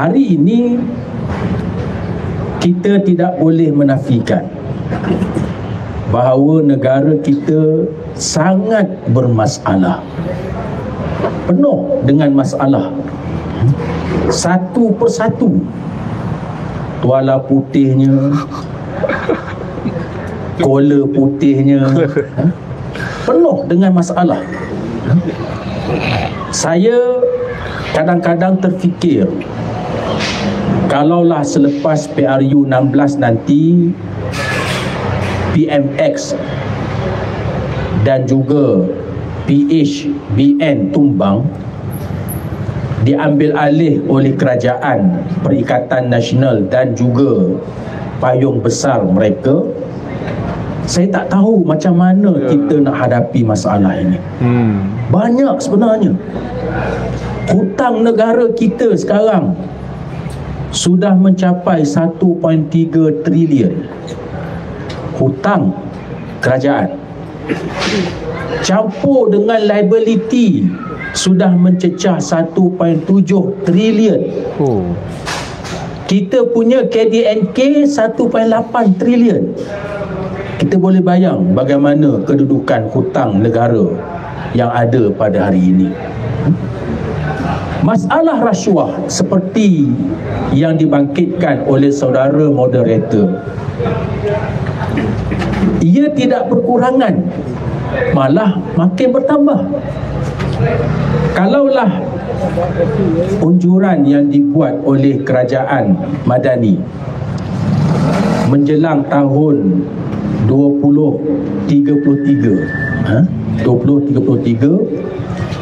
Hari ini kita tidak boleh menafikan bahawa negara kita sangat bermasalah, penuh dengan masalah. Satu persatu, tuala putihnya, kola putihnya, penuh dengan masalah. Saya kadang-kadang terfikir, kalaulah selepas PRU 16 nanti PMX dan juga PHBN tumbang, diambil alih oleh kerajaan, Perikatan Nasional dan juga payung besar mereka, saya tak tahu macam mana kita nak hadapi masalah ini. Banyak sebenarnya. Hutang negara kita sekarang sudah mencapai 1.3 trilion. Hutang kerajaan campur dengan liability sudah mencecah 1.7 trilion. Kita punya KDNK 1.8 trilion. Kita boleh bayang bagaimana kedudukan hutang negara yang ada pada hari ini. Masalah rasuah seperti yang dibangkitkan oleh saudara moderator, ia tidak berkurangan, malah makin bertambah. Kalaulah unjuran yang dibuat oleh kerajaan Madani menjelang tahun 2033,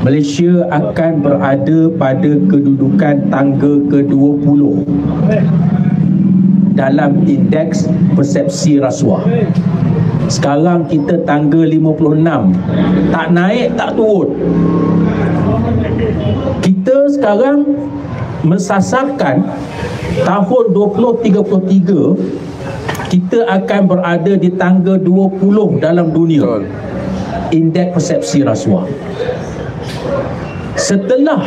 Malaysia akan berada pada kedudukan tangga ke-20 dalam indeks persepsi rasuah. Sekarang kita tangga 56, tak naik tak turun. Kita sekarang mensasarkan tahun 2033 kita akan berada di tangga 20 dalam dunia indeks persepsi rasuah. Setelah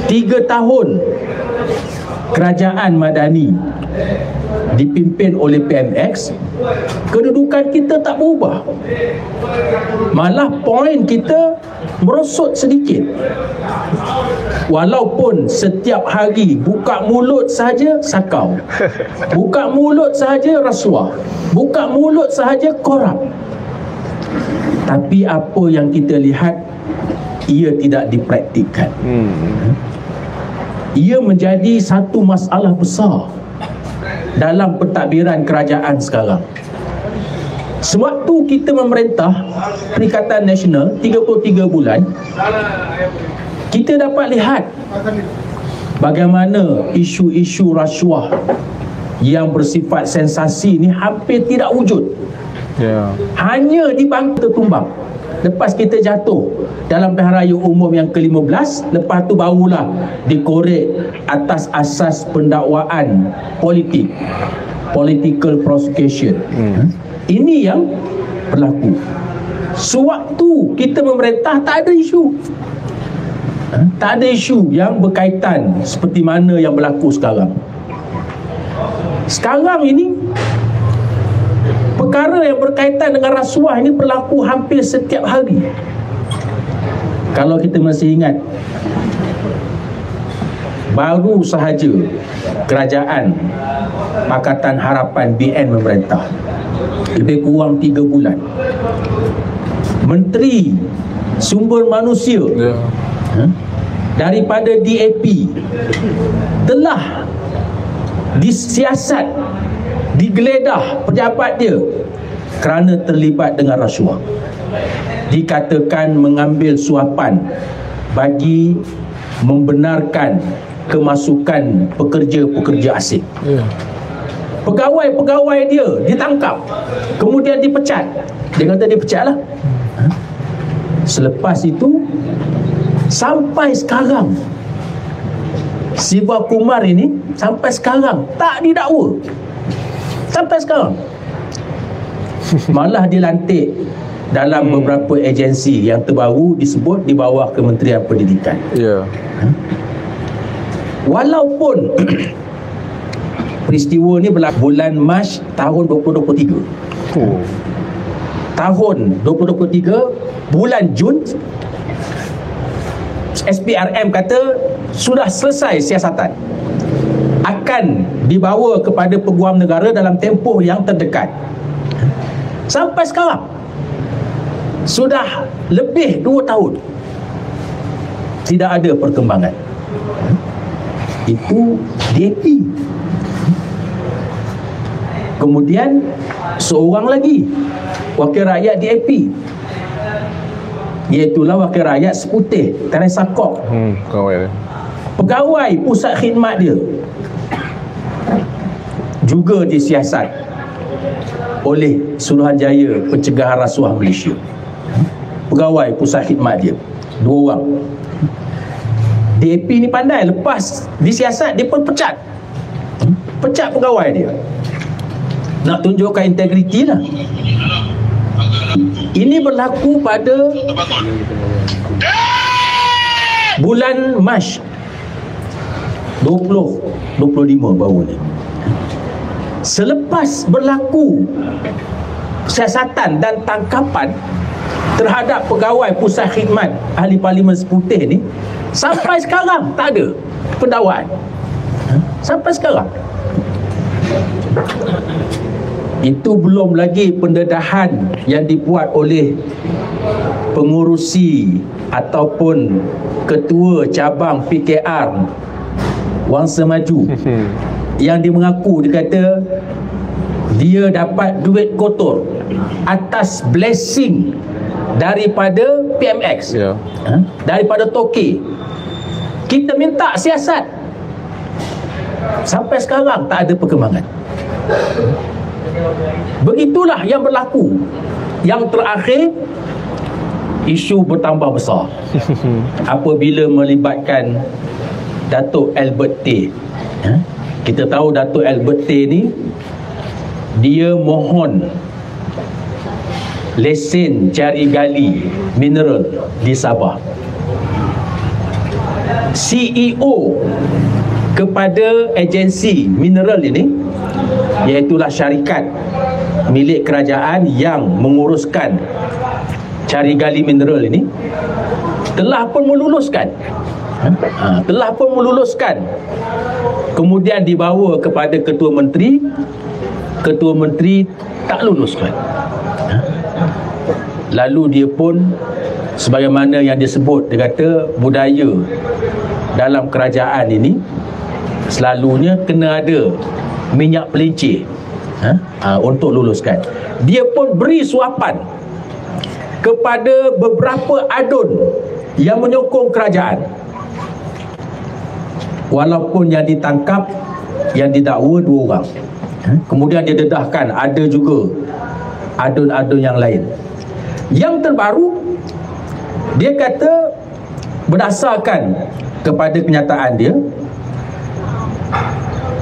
3 tahun kerajaan Madani dipimpin oleh PMX, kedudukan kita tak berubah, malah poin kita merosot sedikit. Walaupun setiap hari buka mulut saja sakau, buka mulut saja rasuah, buka mulut saja korup, tapi apa yang kita lihat, ia tidak dipraktikkan. Ia menjadi satu masalah besar dalam pentadbiran kerajaan sekarang. Sewaktu kita memerintah Perikatan Nasional 33 bulan, kita dapat lihat bagaimana isu-isu rasuah yang bersifat sensasi ini hampir tidak wujud. Hanya dibangkit tumbang. Lepas kita jatuh dalam pilihan raya umum yang ke-15, lepas tu barulah dikorek atas asas pendakwaan politik, political prosecution. Ini yang berlaku. Sewaktu kita memerintah tak ada isu. Tak ada isu yang berkaitan seperti mana yang berlaku sekarang. Sekarang ini perkara yang berkaitan dengan rasuah ini berlaku hampir setiap hari. Kalau kita masih ingat, baru sahaja kerajaan Pakatan Harapan BN memerintah, lebih kurang 3 bulan, Menteri Sumber Manusia daripada DAP telah disiasat, digeledah pejabat dia kerana terlibat dengan rasuah. Dikatakan mengambil suapan bagi membenarkan kemasukan pekerja-pekerja asing. Pegawai-pegawai dia ditangkap, kemudian dipecat. Dia kata dipecat lah. Selepas itu, sampai sekarang Siva Kumar ini sampai sekarang tak didakwa. Sampai sekarang. Malah dilantik dalam beberapa agensi yang terbaru disebut di bawah Kementerian Pendidikan. Walaupun peristiwa ni berlaku bulan Mac tahun 2023. Tahun 2023 bulan Jun, SPRM kata sudah selesai siasatan, akan dibawa kepada peguam negara dalam tempoh yang terdekat. Sampai sekarang sudah lebih 2 tahun tidak ada perkembangan. Itu DAP. Kemudian seorang lagi wakil rakyat DAP, iaitulah wakil rakyat Seputih Teresa Kok, pegawai pusat khidmat dia, juga disiasat oleh Suruhanjaya Pencegahan Rasuah Malaysia. Pegawai pusat khidmat dia 2 orang. DAP ni pandai, lepas disiasat dia pun pecat pegawai dia, nak tunjukkan integriti lah. Ini berlaku pada bulan Mac 2025 baru ni. Selepas berlaku siasatan dan tangkapan terhadap pegawai pusat khidmat ahli Parlimen Seputih ni, sampai sekarang tak ada pendakwaan. Sampai sekarang. Itu belum lagi pendedahan yang dibuat oleh pengurusi ataupun ketua cabang PKR Wangsa Maju yang dia mengaku, dia kata dia dapat duit kotor atas blessing daripada PMX, daripada Toke. Kita minta siasat, sampai sekarang tak ada perkembangan. Begitulah yang berlaku. Yang terakhir, isu bertambah besar apabila melibatkan Datuk Albert Tay. Kita tahu Datuk Albert Tay ni, dia mohon lesen cari gali mineral di Sabah. CEO kepada agensi mineral ini, iaitulah syarikat milik kerajaan yang menguruskan cari gali mineral ini, telah pun meluluskan kemudian dibawa kepada ketua menteri tak luluskan. Lalu dia pun, sebagaimana yang disebut, dia kata budaya dalam kerajaan ini selalunya kena ada minyak pelincir untuk luluskan. Dia pun beri suapan kepada beberapa adun yang menyokong kerajaan, walaupun yang ditangkap, yang didakwa 2 orang. Kemudian dia dedahkan ada juga adun-adun yang lain. Yang terbaru, dia kata berdasarkan kepada kenyataan dia,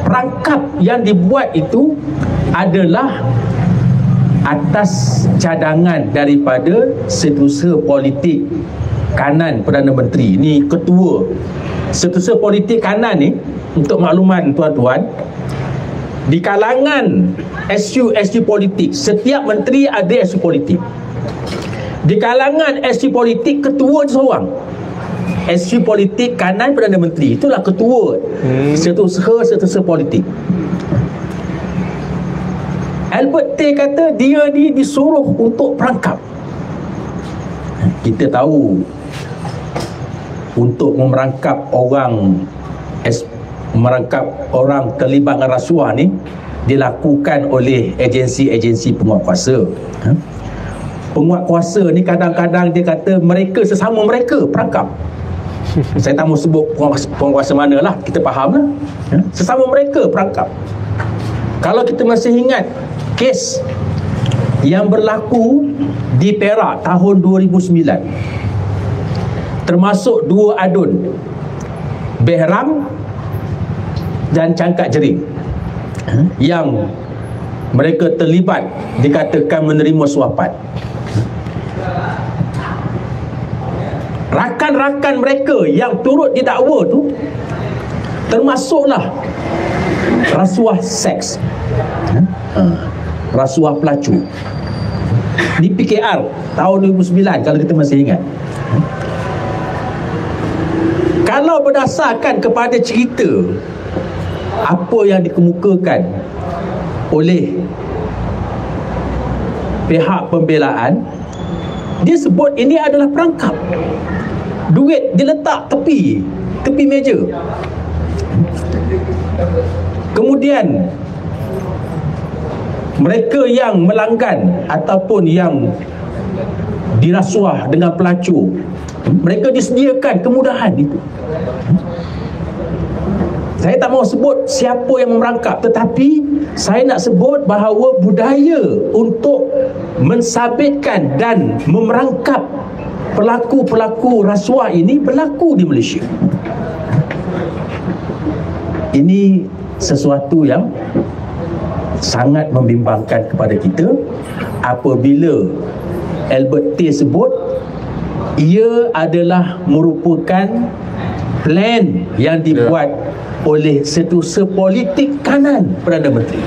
perangkap yang dibuat itu adalah atas cadangan daripada setiausaha politik kanan Perdana Menteri. Ini ketua setiausaha politik kanan ni, untuk makluman tuan-tuan, di kalangan SU politik, setiap menteri ada SU politik. Di kalangan SU politik, ketua seorang. SU politik kanan Perdana Menteri, itulah ketua setiausaha politik. Albert Tay kata dia ni disuruh untuk perangkap. Kita tahu untuk merangkap orang terlibat dengan rasuah ni dilakukan oleh agensi-agensi penguatkuasa. Penguatkuasa ni kadang-kadang dia kata mereka sesama mereka perangkap. Saya tak mahu sebut penguasa mana lah, kita faham lah. Sesama mereka perangkap. Kalau kita masih ingat kes yang berlaku di Perak tahun 2009, termasuk 2 adun, Behram dan Cangkat Jering, yang mereka terlibat, dikatakan menerima suapan. Rakan-rakan mereka yang turut didakwa tu termasuklah rasuah seks, rasuah pelacur. Di PKR tahun 2009 kalau kita masih ingat. Kalau berdasarkan kepada cerita apa yang dikemukakan oleh pihak pembelaan, dia sebut ini adalah perangkap. Duit diletak tepi meja. Kemudian mereka yang melanggan ataupun yang dirasuah dengan pelacur, mereka disediakan kemudahan itu. Saya tak mahu sebut siapa yang merangkap, tetapi saya nak sebut bahawa budaya untuk mensabitkan dan memerangkap pelaku-pelaku rasuah ini berlaku di Malaysia. Ini sesuatu yang sangat membimbangkan kepada kita apabila Albert T sebut ia adalah merupakan plan yang dibuat oleh setiausaha politik kanan Perdana Menteri.